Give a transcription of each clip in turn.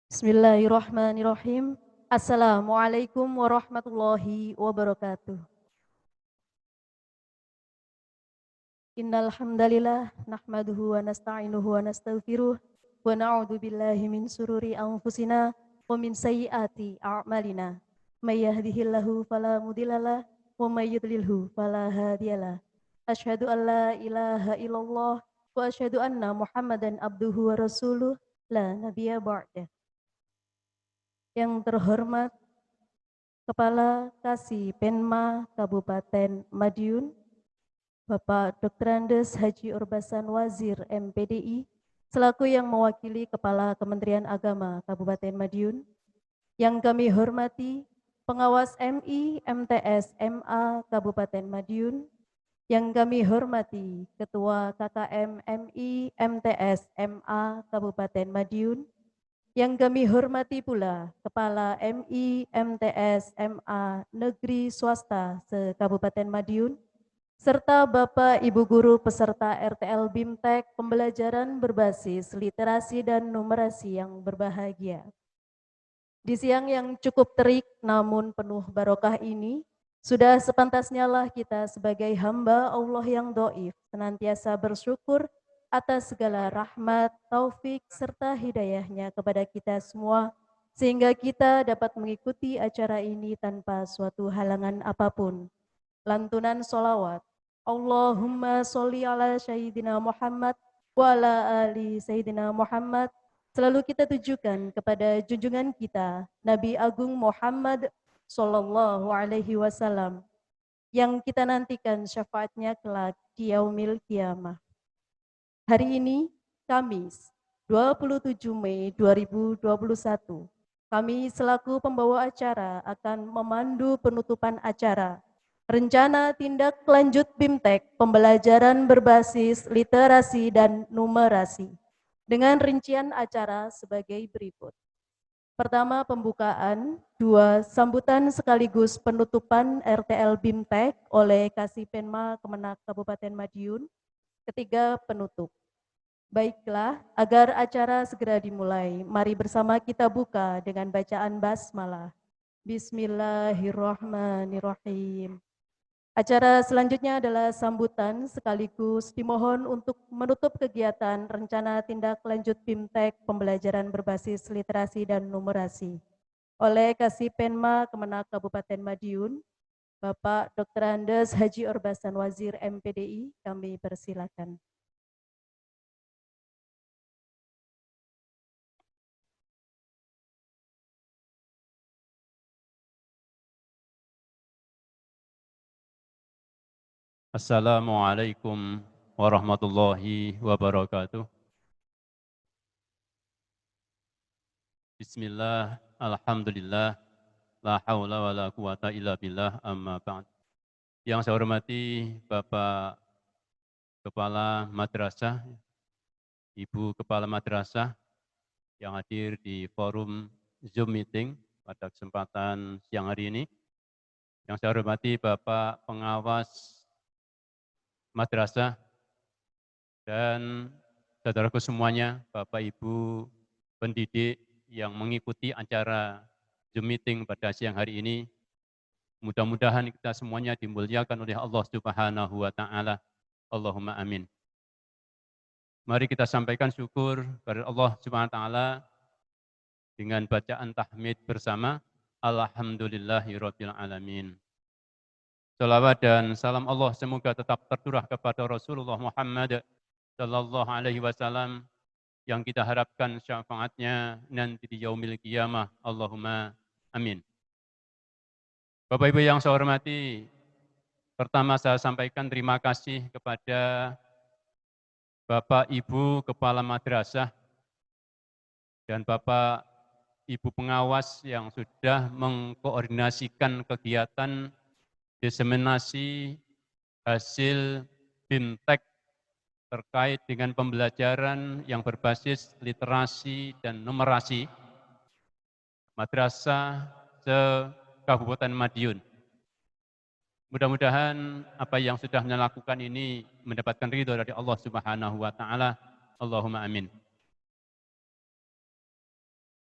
Bismillahirrahmanirrahim. Assalamualaikum warahmatullahi wabarakatuh. Innal hamdalillah nahmaduhu wa nasta'inuhu wa nastaghfiruh wa na'udzu billahi min sururi anfusina wa min sayyiati a'malina. May yahdihillahu fala mudhillalah wa may yudlilhu fala hadiyalah. Asyhadu an la ilaha illallah wa asyhadu anna Muhammadan abduhu wa rasuluh la nabiyya ba'dah. Yang terhormat Kepala Kasih Penma Kabupaten Madiun, Bapak Dr. Andes Haji Urbasan Wazir MPDI, selaku yang mewakili Kepala Kementerian Agama Kabupaten Madiun, yang kami hormati Pengawas MI MTS MA Kabupaten Madiun, yang kami hormati Ketua KKM MI MTS MA Kabupaten Madiun, yang kami hormati pula Kepala MI MTS MA Negeri Swasta se-Kabupaten Madiun, serta Bapak Ibu Guru peserta RTL BIMTEK pembelajaran berbasis literasi dan numerasi yang berbahagia. Di siang yang cukup terik namun penuh barokah ini, sudah sepantasnya lah kita sebagai hamba Allah yang doif senantiasa bersyukur atas segala rahmat, taufik, serta hidayahnya kepada kita semua, sehingga kita dapat mengikuti acara ini tanpa suatu halangan apapun. Lantunan solawat, Allahumma sholli ala Sayyidina Muhammad wa ala ali Sayyidina Muhammad, selalu kita tujukan kepada junjungan kita, Nabi Agung Muhammad Sallallahu Alaihi Wasallam, yang kita nantikan syafaatnya kelak di yaumil kiamah. Hari ini, Kamis, 27 Mei 2021, kami selaku pembawa acara akan memandu penutupan acara Rencana Tindak Lanjut BIMTEK Pembelajaran Berbasis Literasi dan Numerasi dengan rincian acara sebagai berikut. Pertama, pembukaan. Dua, sambutan sekaligus penutupan RTL BIMTEK oleh Kasih Penma Kemenak Kabupaten Madiun. Ketiga, penutup. Baiklah, agar acara segera dimulai, mari bersama kita buka dengan bacaan basmalah. Bismillahirrahmanirrahim. Acara selanjutnya adalah sambutan sekaligus dimohon untuk menutup kegiatan rencana tindak lanjut BIMTEK pembelajaran berbasis literasi dan numerasi oleh Kasih Penma Kemenak Kabupaten Madiun, Bapak Dr. Andes Haji Urbasan Wazir MPDI, kami persilakan. Assalamualaikum warahmatullahi wabarakatuh. Bismillah, alhamdulillah, la haula wa la quwata illa billah, amma ba'd. Yang saya hormati Bapak Kepala Madrasah, Ibu Kepala Madrasah yang hadir di forum Zoom meeting pada kesempatan siang hari ini. Yang saya hormati Bapak Pengawas Madrasah dan saudaraku semuanya, Bapak Ibu pendidik yang mengikuti acara Zoom meeting pada siang hari ini. Mudah-mudahan kita semuanya dimuliakan oleh Allah Subhanahu wa taala. Allahumma amin. Mari kita sampaikan syukur kepada Allah Subhanahu wa taala dengan bacaan tahmid bersama. Alhamdulillahirabbil alamin. Salawat dan salam Allah semoga tetap tercurah kepada Rasulullah Muhammad sallallahu alaihi wasallam yang kita harapkan syafaatnya nanti di yaumil qiyamah. Allahumma amin. Bapak Ibu yang saya hormati, pertama saya sampaikan terima kasih kepada Bapak Ibu Kepala Madrasah dan Bapak Ibu Pengawas yang sudah mengkoordinasikan kegiatan diseminasi hasil BIMTEK terkait dengan pembelajaran yang berbasis literasi dan numerasi Madrasah se-Kabupaten Madiun. Mudah-mudahan apa yang sudah dilakukan ini mendapatkan ridho dari Allah Subhanahu wa taala. Allahumma amin.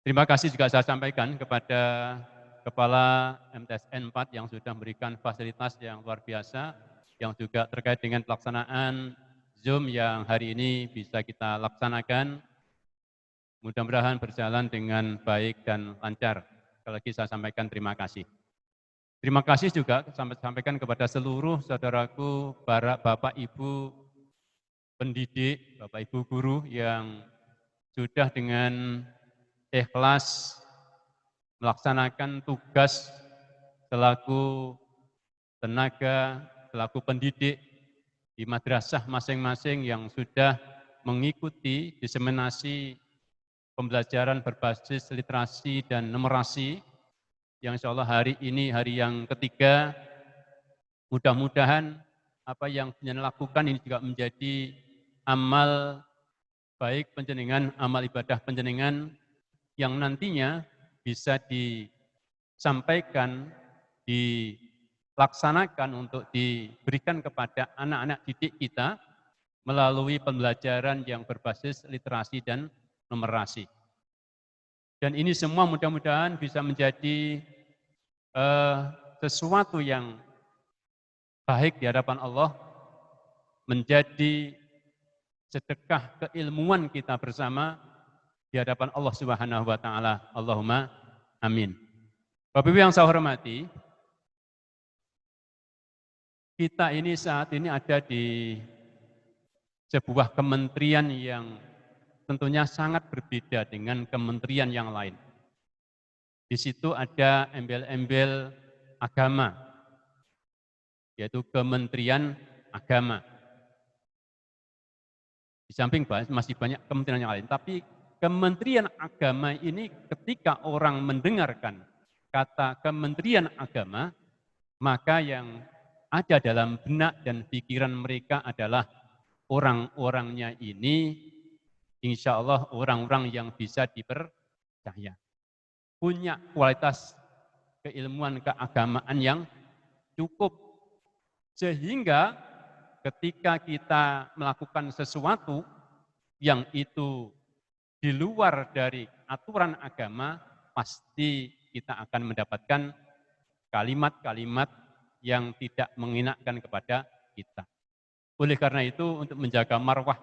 Terima kasih juga saya sampaikan kepada Kepala MTSN 4 yang sudah memberikan fasilitas yang luar biasa, yang juga terkait dengan pelaksanaan Zoom yang hari ini bisa kita laksanakan. Mudah-mudahan berjalan dengan baik dan lancar. Sekali lagi saya sampaikan terima kasih. Terima kasih juga sampaikan kepada seluruh saudaraku, para Bapak Ibu pendidik, Bapak Ibu guru yang sudah dengan ikhlas melaksanakan tugas selaku tenaga, selaku pendidik di madrasah masing-masing yang sudah mengikuti diseminasi pembelajaran berbasis literasi dan numerasi yang insya Allah hari ini hari yang ketiga. Mudah-mudahan apa yang penjenengan lakukan ini juga menjadi amal baik panjenengan, amal ibadah panjenengan yang nantinya bisa disampaikan, dilaksanakan untuk diberikan kepada anak-anak didik kita melalui pembelajaran yang berbasis literasi dan numerasi. Dan ini semua mudah-mudahan bisa menjadi sesuatu yang baik di hadapan Allah, menjadi sedekah keilmuan kita bersama di hadapan Allah Subhanahu wa taala. Allahumma amin. Bapak Ibu yang saya hormati, kita ini saat ini ada di sebuah kementerian yang tentunya sangat berbeda dengan kementerian yang lain. Di situ ada embel-embel agama, yaitu Kementerian Agama. Di samping masih banyak kementerian yang lain, tapi Kementerian Agama ini ketika orang mendengarkan kata Kementerian Agama, maka yang ada dalam benak dan pikiran mereka adalah orang-orangnya ini insya Allah orang-orang yang bisa dipercaya. Punya kualitas keilmuan keagamaan yang cukup. Sehingga ketika kita melakukan sesuatu yang itu di luar dari aturan agama, pasti kita akan mendapatkan kalimat-kalimat yang tidak menginakkan kepada kita. Oleh karena itu, untuk menjaga marwah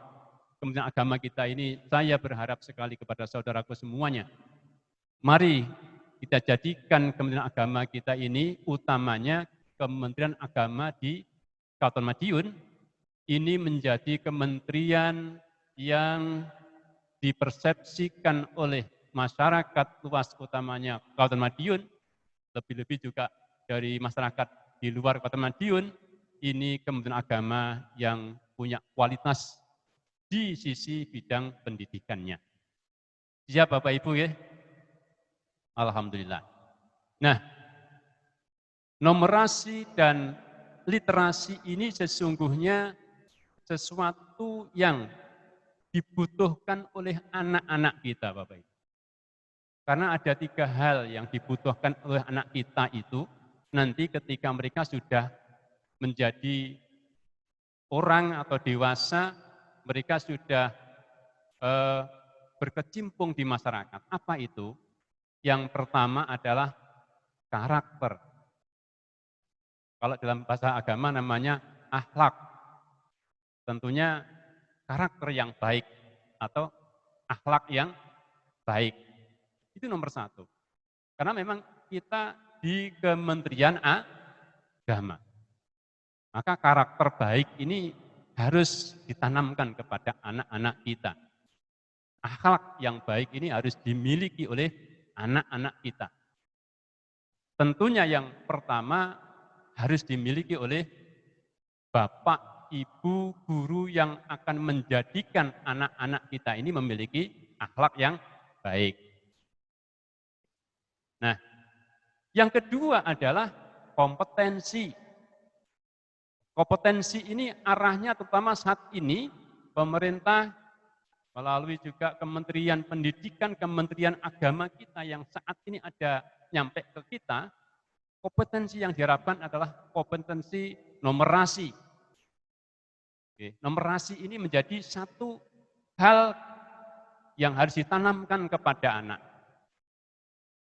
Kementerian Agama kita ini, saya berharap sekali kepada saudaraku semuanya, mari kita jadikan Kementerian Agama kita ini, utamanya Kementerian Agama di Kabupaten Madiun, ini menjadi kementerian yang dipersepsikan oleh masyarakat luas, utamanya Kabupaten Madiun, lebih-lebih juga dari masyarakat di luar Kabupaten Madiun, ini Kementerian Agama yang punya kualitas di sisi bidang pendidikannya. Siap Bapak Ibu ya? Alhamdulillah. Nah, numerasi dan literasi ini sesungguhnya sesuatu yang dibutuhkan oleh anak-anak kita, Bapak Ibu. Karena ada 3 hal yang dibutuhkan oleh anak kita itu, nanti ketika mereka sudah menjadi orang atau dewasa, mereka sudah berkecimpung di masyarakat. Apa itu? Yang pertama adalah karakter. Kalau dalam bahasa agama namanya akhlak. Tentunya karakter yang baik atau akhlak yang baik. Itu nomor 1. Karena memang kita di Kementerian Agama. Maka karakter baik ini harus ditanamkan kepada anak-anak kita. Akhlak yang baik ini harus dimiliki oleh anak-anak kita. Tentunya yang pertama harus dimiliki oleh bapak, ibu, guru yang akan menjadikan anak-anak kita ini memiliki akhlak yang baik. Nah, yang kedua adalah kompetensi. Kompetensi ini arahnya terutama saat ini pemerintah melalui juga Kementerian Pendidikan, Kementerian Agama kita yang saat ini ada nyampe ke kita, kompetensi yang diharapkan adalah kompetensi numerasi. Oke, numerasi ini menjadi satu hal yang harus ditanamkan kepada anak.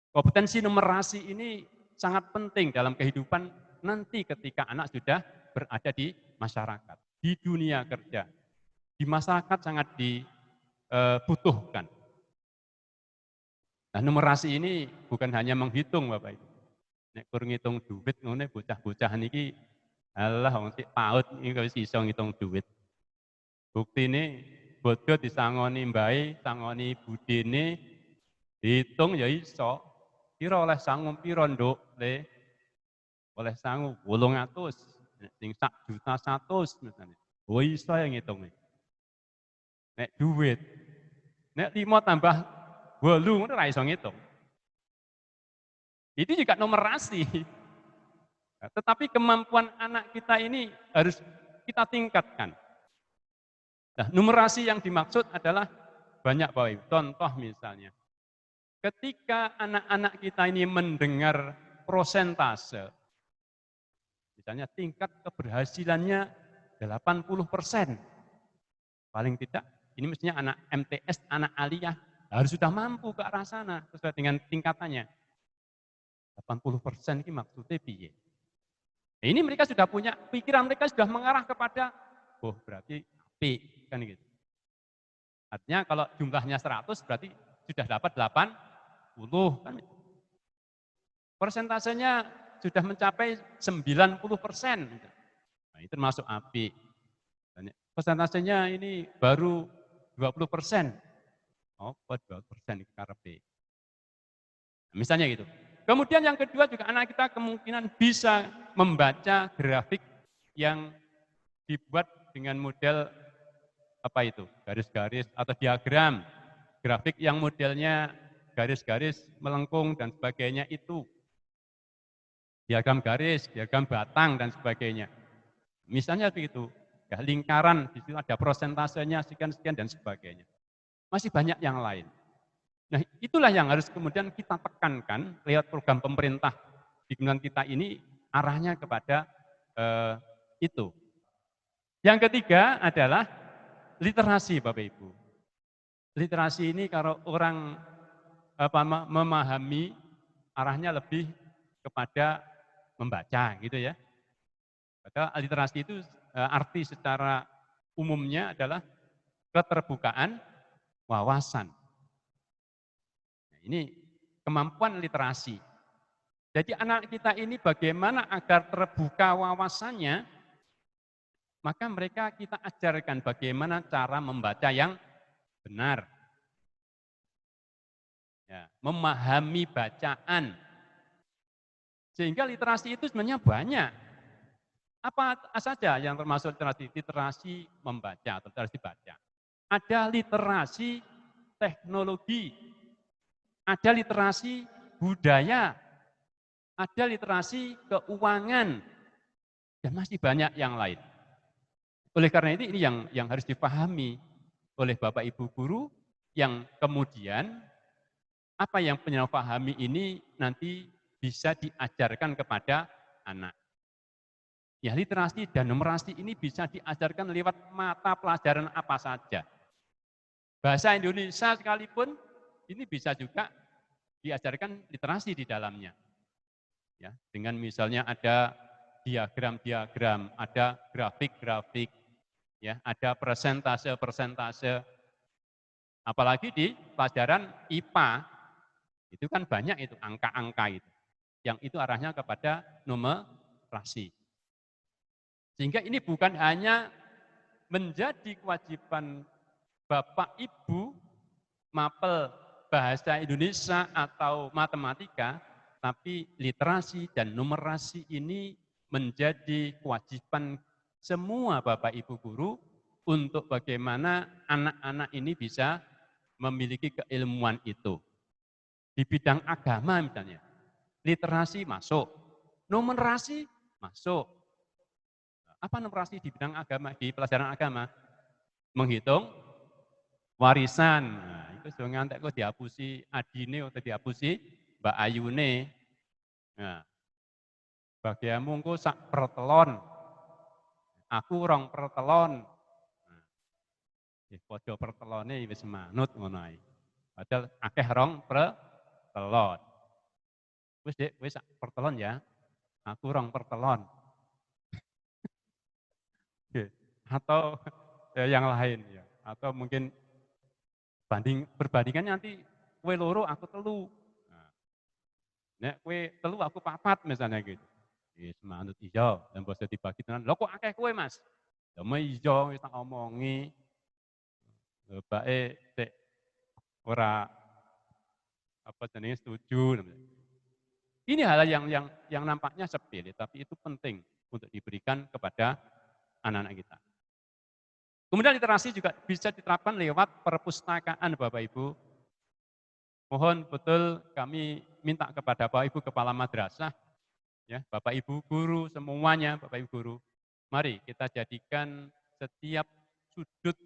Kompetensi numerasi ini sangat penting dalam kehidupan nanti ketika anak sudah berada di masyarakat, di dunia kerja, di masyarakat sangat dibutuhkan. Nah, numerasi ini bukan hanya menghitung, Bapak Ibu. Nek kur ngitung duit ngene bocah-bocah niki alah wong sik paut iki wis iso ngitung duit. Buktine bodho disangoni mbae, sangoni budene, diitung ya iso. Kira oleh sangu pira, Nduk? Le, oleh sangu 800, nek sing 1.100.000 misalnya. Oh iso ya ngitungnya. Nek duit, nek 5 tambah 8 ngono ora iso ngitung. Itu juga numerasi. Nah, tetapi kemampuan anak kita ini harus kita tingkatkan. Nah, numerasi yang dimaksud adalah banyak Bapak Ibu. Contoh misalnya, ketika anak-anak kita ini mendengar prosentase, misalnya tingkat keberhasilannya 80%, paling tidak ini mestinya anak MTS, anak aliyah harus sudah mampu ke arah sana sesuai dengan tingkatannya. 80% ini maksudnya piye? Nah, ini mereka sudah punya, pikiran mereka sudah mengarah kepada, oh berarti P, kan gitu. Artinya kalau jumlahnya 100 berarti sudah dapat 80, kan gitu. Persentasenya sudah mencapai 90%. Nah, itu termasuk AP. Persentasenya ini baru 20%. Oh, 20% itu KRP. Nah, misalnya gitu. Kemudian yang kedua juga anak kita kemungkinan bisa membaca grafik yang dibuat dengan model apa itu? Garis-garis atau diagram. Grafik yang modelnya garis-garis melengkung dan sebagainya itu. Diagram garis, diagram batang dan sebagainya. Misalnya begitu. Ya, lingkaran, di situ ada prosentasenya, sekian-sekian dan sebagainya. Masih banyak yang lain. Nah, itulah yang harus kemudian kita tekankan lewat program pemerintah di lingkungan kita ini arahnya kepada itu. Yang ketiga adalah literasi, Bapak Ibu. Literasi ini kalau orang memahami arahnya lebih kepada membaca gitu ya. Padahal literasi itu arti secara umumnya adalah keterbukaan wawasan. Ini kemampuan literasi. Jadi anak kita ini bagaimana agar terbuka wawasannya, maka mereka kita ajarkan bagaimana cara membaca yang benar. Ya, memahami bacaan. Sehingga literasi itu sebenarnya banyak. Apa saja yang termasuk literasi? Literasi membaca atau literasi baca. Ada literasi teknologi, ada literasi budaya, ada literasi keuangan, dan masih banyak yang lain. Oleh karena itu ini yang harus dipahami oleh Bapak Ibu guru yang kemudian apa yang penyelesaian pahami ini nanti bisa diajarkan kepada anak. Ya, literasi dan numerasi ini bisa diajarkan lewat mata pelajaran apa saja. Bahasa Indonesia sekalipun ini bisa juga diajarkan literasi di dalamnya. Ya, dengan misalnya ada diagram-diagram, ada grafik-grafik, ya, ada persentase-persentase. Apalagi di pelajaran IPA, itu kan banyak itu angka-angka itu. Yang itu arahnya kepada numerasi. Sehingga ini bukan hanya menjadi kewajiban Bapak Ibu mapel bahasa Indonesia atau matematika, tapi literasi dan numerasi ini menjadi kewajiban semua Bapak Ibu guru untuk bagaimana anak-anak ini bisa memiliki keilmuan itu. Di bidang agama misalnya, literasi masuk, numerasi masuk. Apa numerasi di bidang agama, di pelajaran agama? Menghitung warisan. Nah, itu sudah ngantek kok dihapusi adine atau dihapusi Mbak Ayune. Nah, bagiamu engko sak pertelon. Aku rong pertelon. Nah, padha pertelone wis manut ngono ae. Padahal akeh rong pertelon. Wis Dek, wis sak pertelon ya. Aku rong pertelon. Nggih. Atau yang lain ya. Atau mungkin perbandingannya nanti kowe loro aku telu. Nah, nek kowe telu aku papat misalnya gitu. Wis manut iya, dan basa dibagi tenan. Lho kok akeh kowe, Mas? Ya meh iya wis tak omongi. Bapake sik ora apa jenenge setuju. Ini hal yang nampaknya sepele tapi itu penting untuk diberikan kepada anak-anak kita. Kemudian literasi juga bisa diterapkan lewat perpustakaan Bapak Ibu. Mohon betul kami minta kepada Bapak Ibu Kepala Madrasah, ya, Bapak Ibu Guru semuanya, Bapak Ibu Guru, mari kita jadikan setiap sudut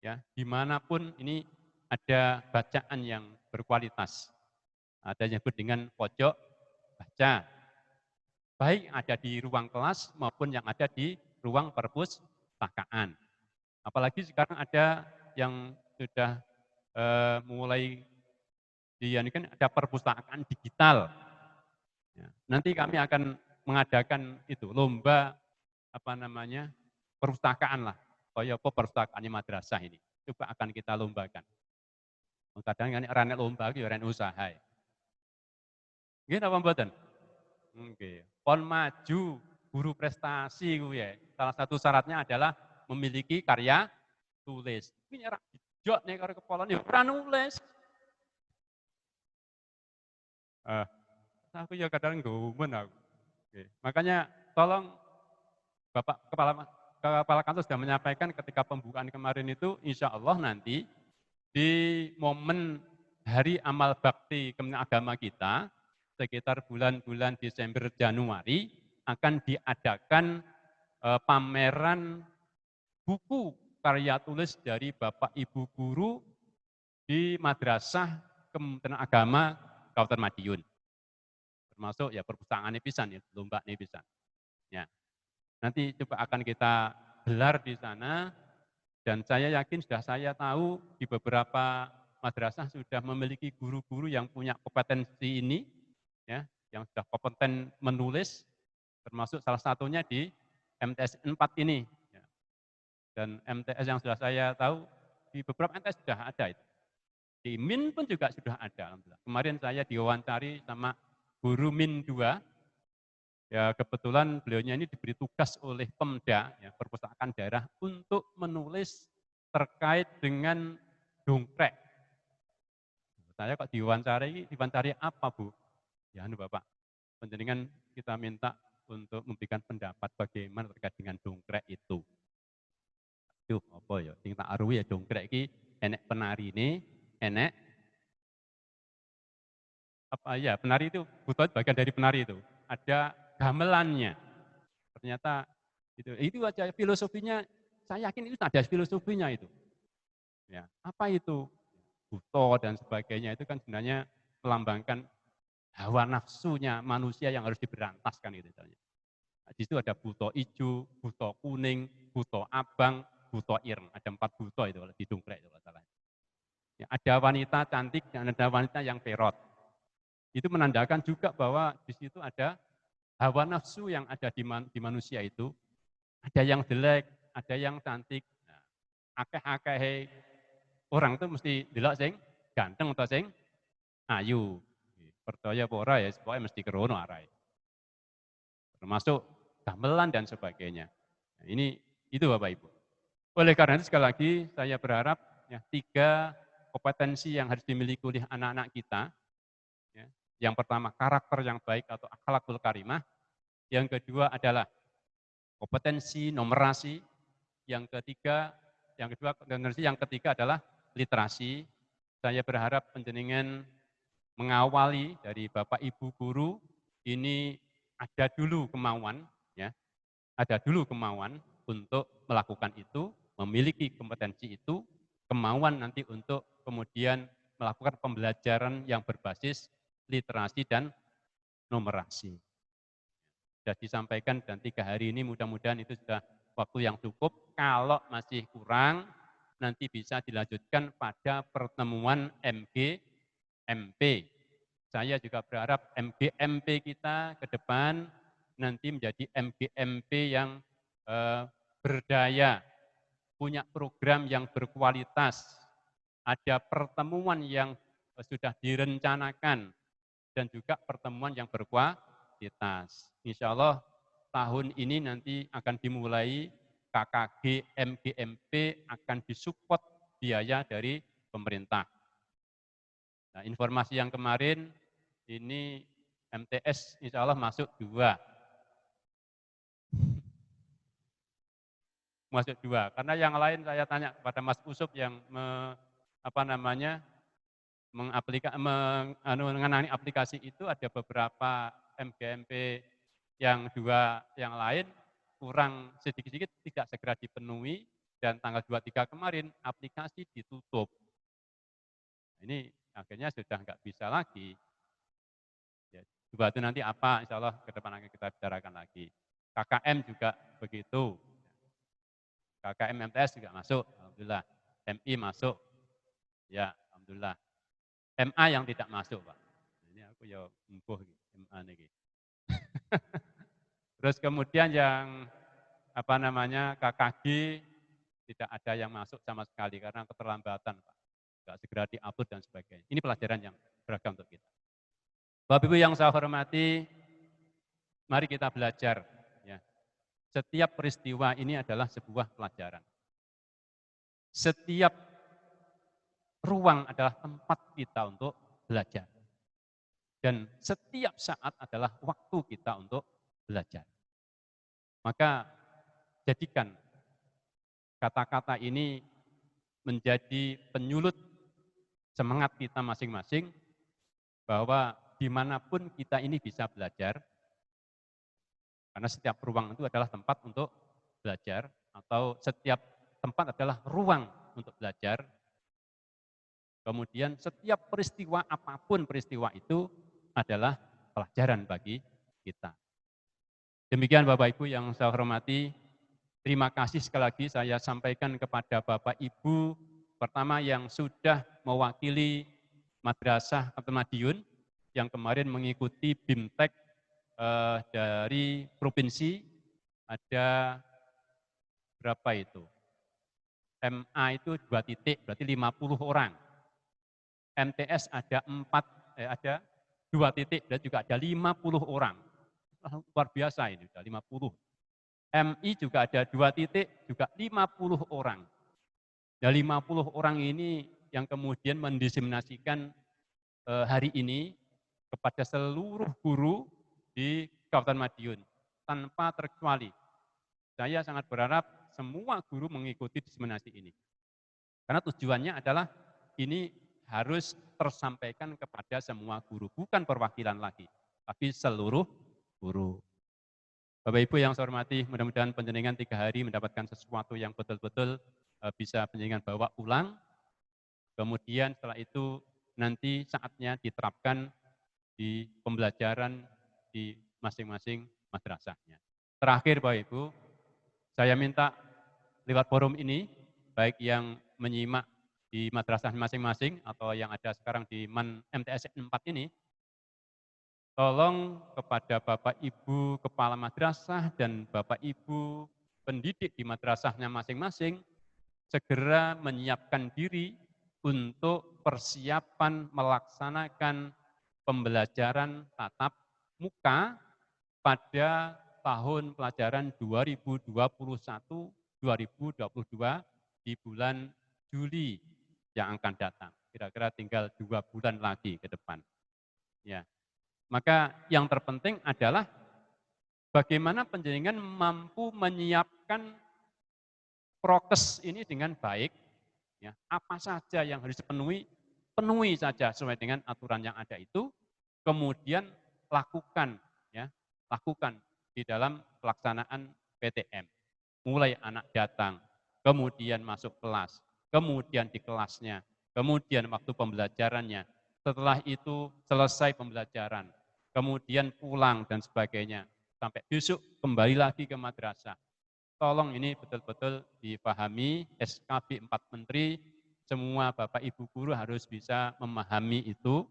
ya dimanapun ini ada bacaan yang berkualitas. Ada yang disebut dengan pojok baca, baik ada di ruang kelas maupun yang ada di ruang perpustakaan. Apalagi sekarang ada yang sudah mulai ini kan ada perpustakaan digital. Ya, nanti kami akan mengadakan itu lomba apa namanya perpustakaan lah. Kaya apa perpustakaannya madrasah ini. Coba akan kita lombakan. Kadang kan ora nek lomba iki ora usaha. Nggih napa mboten? Nggih. Pon maju guru prestasi kuwi ya. Salah satu syaratnya adalah memiliki karya tulis. Ini ora dijok nih karo kepala ya ora nulis. Aku ya kadang gumen aku. Oke. Makanya tolong Bapak Kepala Kantor sudah menyampaikan ketika pembukaan kemarin itu insya Allah nanti di momen Hari Amal Bakti Kementerian Agama kita sekitar bulan-bulan Desember Januari akan diadakan pameran buku karya tulis dari Bapak Ibu guru di Madrasah Kementerian Agama Kabupaten Madiun. Termasuk ya perpustakaan pisan ya, lomba pisan. Ya. Nanti coba akan kita gelar di sana dan saya yakin sudah saya tahu di beberapa madrasah sudah memiliki guru-guru yang punya kompetensi ini ya, yang sudah kompeten menulis termasuk salah satunya di MTS 4 ini. Ya. Dan MTS yang sudah saya tahu di beberapa MTS sudah ada itu. Di MIN pun juga sudah ada. Kemarin saya diwawancara sama guru MIN 2, ya kebetulan beliaunya ini diberi tugas oleh Pemda, ya, perpustakaan daerah, untuk menulis terkait dengan dongkrek. Saya kok diwawancari apa Bu? Ya Bapak, penjaringan kita minta untuk memberikan pendapat bagaimana terkait dengan dongkrek itu. Duh, apa ya? Sing tak aruhi ya dongkrek iki enek penari ini, enek apa ya, penari itu butuh bagian dari penari itu. Ada gamelannya. Ternyata itu aja filosofinya, saya yakin itu ada filosofinya itu. Ya, apa itu? Buto dan sebagainya itu kan sebenarnya melambangkan hawa nafsunya manusia yang harus diberantaskan itu. Di situ ada buto hijau, buto kuning, buto abang, buto ireng. Ada 4 buto itu kalau di dongkrek itu salah. Ya, ada wanita cantik dan ada wanita yang perot. Itu menandakan juga bahwa di situ ada hawa nafsu yang ada di manusia itu. Ada yang jelek, ada yang cantik. Nah, akeh-akeh orang itu mesti delok sing ganteng atau sing ayu. Percaya apa ora ya, pokoknya mesti kerono arahe. Termasuk gamelan dan sebagainya. Nah, ini itu Bapak Ibu. Oleh karena itu sekali lagi saya berharap ya 3 kompetensi yang harus dimiliki oleh anak-anak kita. Ya. Yang pertama karakter yang baik atau akhlakul karimah. Yang kedua adalah kompetensi numerasi. Yang ketiga adalah literasi. Saya berharap penjenengan mengawali dari Bapak Ibu guru ini ada dulu kemauan, ya, ada dulu kemauan untuk melakukan itu, memiliki kompetensi itu, kemauan nanti untuk kemudian melakukan pembelajaran yang berbasis literasi dan numerasi. Sudah disampaikan dan 3 hari ini mudah-mudahan itu sudah waktu yang cukup. Kalau masih kurang, nanti bisa dilanjutkan pada pertemuan MG, MP. saya juga berharap MGMP kita ke depan nanti menjadi MGMP yang berdaya, punya program yang berkualitas, ada pertemuan yang sudah direncanakan, dan juga pertemuan yang berkualitas. Insya Allah tahun ini nanti akan dimulai KKG MGMP akan disupport biaya dari pemerintah. Nah, informasi yang kemarin ini MTS insya Allah masuk 2. Masuk 2. Karena yang lain saya tanya kepada Mas Usup yang mengenai aplikasi itu, ada beberapa MGMP yang 2 yang lain kurang sedikit-sedikit tidak segera dipenuhi, dan tanggal 23 kemarin aplikasi ditutup. Ini akhirnya sudah nggak bisa lagi. Ya, coba itu nanti apa, insya Allah ke depan akan kita bicarakan lagi. KKM juga begitu. KKM MTS juga masuk, alhamdulillah. MI masuk, ya alhamdulillah. MA yang tidak masuk, Pak. Ini aku ya empuh MA ini. Terus kemudian yang KKG tidak ada yang masuk sama sekali karena keterlambatan, Pak. Nggak segera diupload dan sebagainya. Ini pelajaran yang beragam untuk kita. Bapak Ibu yang saya hormati, mari kita belajar. Ya. Setiap peristiwa ini adalah sebuah pelajaran. Setiap ruang adalah tempat kita untuk belajar. Dan setiap saat adalah waktu kita untuk belajar. Maka jadikan kata-kata ini menjadi penyulut semangat kita masing-masing, bahwa dimanapun kita ini bisa belajar, karena setiap ruang itu adalah tempat untuk belajar, atau setiap tempat adalah ruang untuk belajar. Kemudian setiap peristiwa, apapun peristiwa itu adalah pelajaran bagi kita. Demikian Bapak Ibu yang saya hormati, terima kasih sekali lagi saya sampaikan kepada Bapak Ibu, pertama yang sudah mewakili Madrasah atau Madiun, yang kemarin mengikuti BIMTEK dari provinsi, ada berapa itu? MA itu 2 titik, berarti 50 orang. MTS ada 2 titik, dan juga ada 50 orang. Luar biasa ini, sudah 50. MI juga ada 2 titik, juga 50 orang. Dan 50 orang ini yang kemudian mendiseminasikan hari ini kepada seluruh guru di Kabupaten Madiun, tanpa terkecuali. Saya sangat berharap semua guru mengikuti diseminasi ini. Karena tujuannya adalah ini harus tersampaikan kepada semua guru, bukan perwakilan lagi, tapi seluruh guru. Bapak Ibu yang saya hormati, mudah-mudahan panjenengan 3 hari mendapatkan sesuatu yang betul-betul bisa panjenengan bawa pulang. Kemudian setelah itu nanti saatnya diterapkan di pembelajaran di masing-masing madrasahnya. Terakhir Bapak Ibu, saya minta lewat forum ini, baik yang menyimak di madrasah masing-masing atau yang ada sekarang di MTS 4 ini, tolong kepada Bapak Ibu Kepala Madrasah dan Bapak Ibu pendidik di madrasahnya masing-masing, segera menyiapkan diri untuk persiapan melaksanakan pembelajaran tatap muka pada tahun pelajaran 2021-2022 di bulan Juli yang akan datang. Kira-kira tinggal 2 bulan lagi ke depan. Ya. Maka yang terpenting adalah bagaimana panjenengan mampu menyiapkan prokes ini dengan baik. Ya. Apa saja yang harus dipenuhi, penuhi saja sesuai dengan aturan yang ada itu. Kemudian lakukan di dalam pelaksanaan PTM. Mulai anak datang, kemudian masuk kelas, kemudian di kelasnya, kemudian waktu pembelajarannya, setelah itu selesai pembelajaran, kemudian pulang dan sebagainya, sampai besok kembali lagi ke madrasah. Tolong ini betul-betul dipahami, SKB 4 Menteri, semua Bapak Ibu guru harus bisa memahami itu,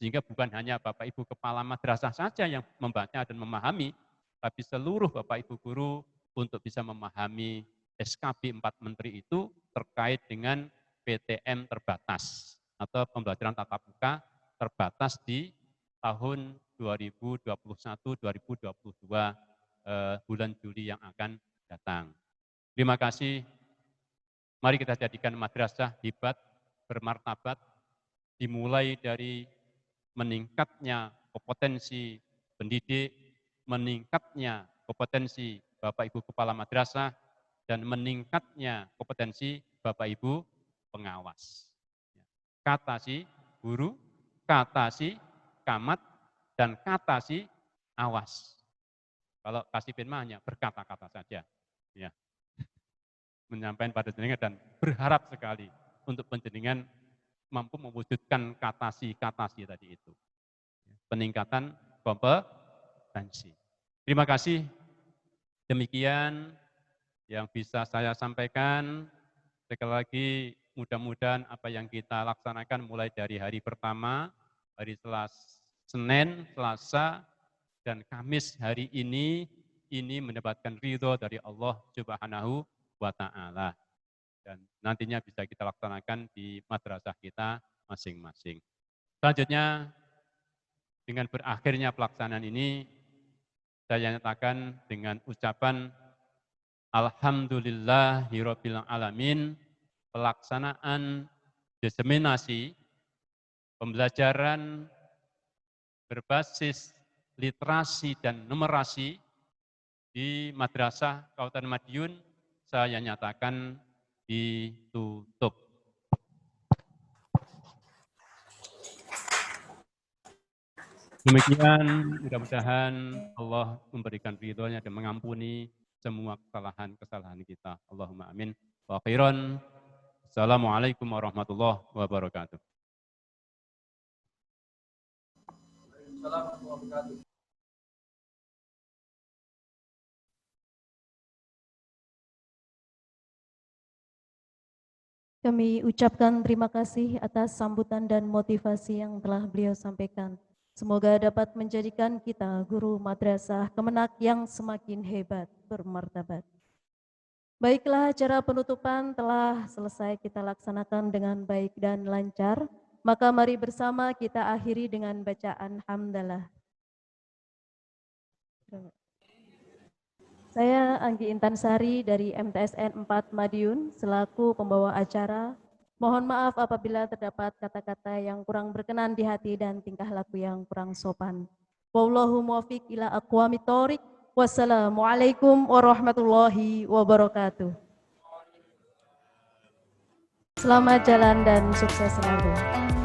Sehingga bukan hanya Bapak Ibu Kepala Madrasah saja yang membaca dan memahami, tapi seluruh Bapak Ibu Guru untuk bisa memahami SKB 4 Menteri itu terkait dengan PTM terbatas atau pembelajaran tatap muka terbatas di tahun 2021-2022 bulan Juli yang akan datang. Terima kasih. Mari kita jadikan madrasah hebat, bermartabat, dimulai dari meningkatnya kompetensi pendidik, meningkatnya kompetensi Bapak Ibu Kepala Madrasah, dan meningkatnya kompetensi Bapak Ibu pengawas. Kata si guru, kata si camat, dan kata si awas. Kalau kasih firman hanya berkata-kata saja. Ya. Menyampaikan pada jenengan dan berharap sekali untuk penjenengan mampu mewujudkan kata si tadi itu. Peningkatan kompetensi. Terima kasih. Demikian yang bisa saya sampaikan. Sekali lagi mudah-mudahan apa yang kita laksanakan mulai dari hari pertama, hari Senin, Selasa, dan Kamis hari ini mendapatkan ridho dari Allah Subhanahu wa Ta'ala. Dan nantinya bisa kita laksanakan di madrasah kita masing-masing. Selanjutnya, dengan berakhirnya pelaksanaan ini, saya nyatakan dengan ucapan Alhamdulillahirabbil alamin, pelaksanaan diseminasi pembelajaran berbasis literasi dan numerasi di Madrasah Kabupaten Madiun saya nyatakan ditutup. Demikian, mudah-mudahan Allah memberikan ridhonya dan mengampuni semua kesalahan-kesalahan kita. Allahumma amin. Wa khairan. Assalamualaikum warahmatullahi wabarakatuh. Assalamualaikum warahmatullahi wabarakatuh. Kami ucapkan terima kasih atas sambutan dan motivasi yang telah beliau sampaikan. Semoga dapat menjadikan kita guru madrasah Kemenak yang semakin hebat, bermartabat. Baiklah, acara penutupan telah selesai kita laksanakan dengan baik dan lancar. Maka mari bersama kita akhiri dengan bacaan hamdalah. Saya Anggi Intansari dari MTSN 4 Madiun selaku pembawa acara. Mohon maaf apabila terdapat kata-kata yang kurang berkenan di hati dan tingkah laku yang kurang sopan. Wallahu muwaffiq ila aqwamit thoriq. Wassalamualaikum warahmatullahi wabarakatuh. Selamat jalan dan sukses selalu.